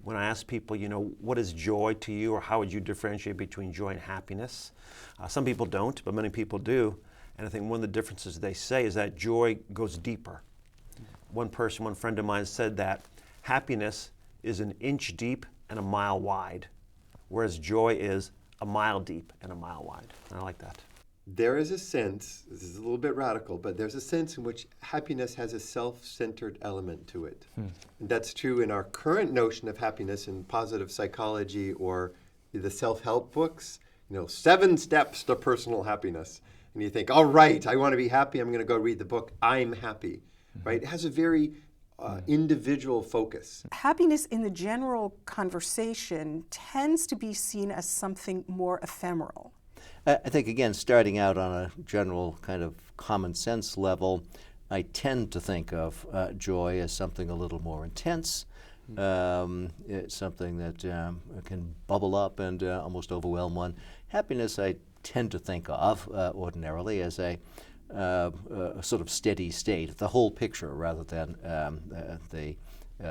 When I ask people, what is joy to you, or how would you differentiate between joy and happiness? Some people don't, but many people do. And I think one of the differences they say is that joy goes deeper. One friend of mine said that happiness is an inch deep and a mile wide, whereas joy is a mile deep and a mile wide. And I like that. There is a sense, this is a little bit radical, but there's a sense in which happiness has a self-centered element to it. And that's true in our current notion of happiness in positive psychology or the self-help books, 7 steps to personal happiness. And you think, all right, I want to be happy, I'm going to go read the book, I'm happy, right? It has a very individual focus. Happiness in the general conversation tends to be seen as something more ephemeral. I think, again, starting out on a general kind of common sense level, I tend to think of joy as something a little more intense. It's something that can bubble up and almost overwhelm one. Happiness I tend to think of ordinarily as a sort of steady state, the whole picture rather than the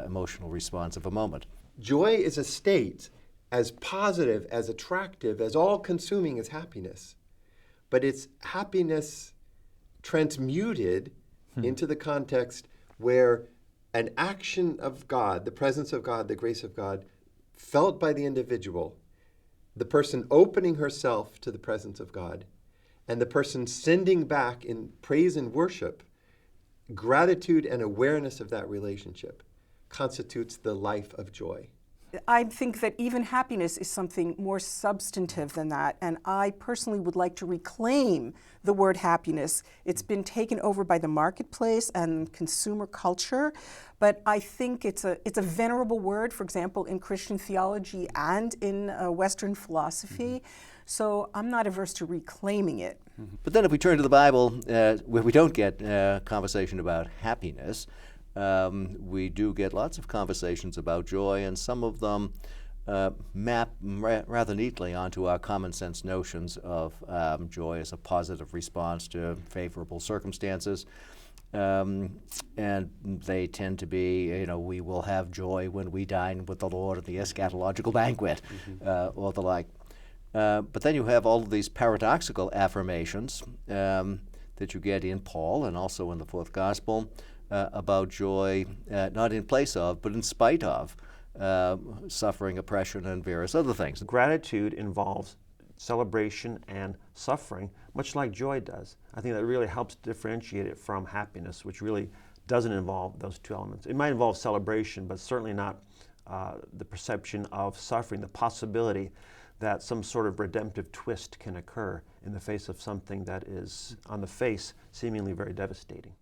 emotional response of a moment. Joy is a state as positive, as attractive, as all-consuming as happiness. But it's happiness transmuted into the context where an action of God, the presence of God, the grace of God, felt by the individual, the person opening herself to the presence of God, and the person sending back in praise and worship, gratitude and awareness of that relationship constitutes the life of joy. I think that even happiness is something more substantive than that, and I personally would like to reclaim the word happiness. It's been taken over by the marketplace and consumer culture, but I think it's a venerable word, for example, in Christian theology and in Western philosophy. So I'm not averse to reclaiming it. But then if we turn to the Bible, where we don't get conversation about happiness, we do get lots of conversations about joy, and some of them map rather neatly onto our common sense notions of joy as a positive response to favorable circumstances. And they tend to be, we will have joy when we dine with the Lord at the eschatological banquet, or the like. But then you have all of these paradoxical affirmations that you get in Paul and also in the fourth gospel about joy, not in place of, but in spite of suffering, oppression, and various other things. Gratitude involves celebration and suffering, much like joy does. I think that really helps differentiate it from happiness, which really doesn't involve those two elements. It might involve celebration, but certainly not the perception of suffering, the possibility that some sort of redemptive twist can occur in the face of something that is, on the face, seemingly very devastating.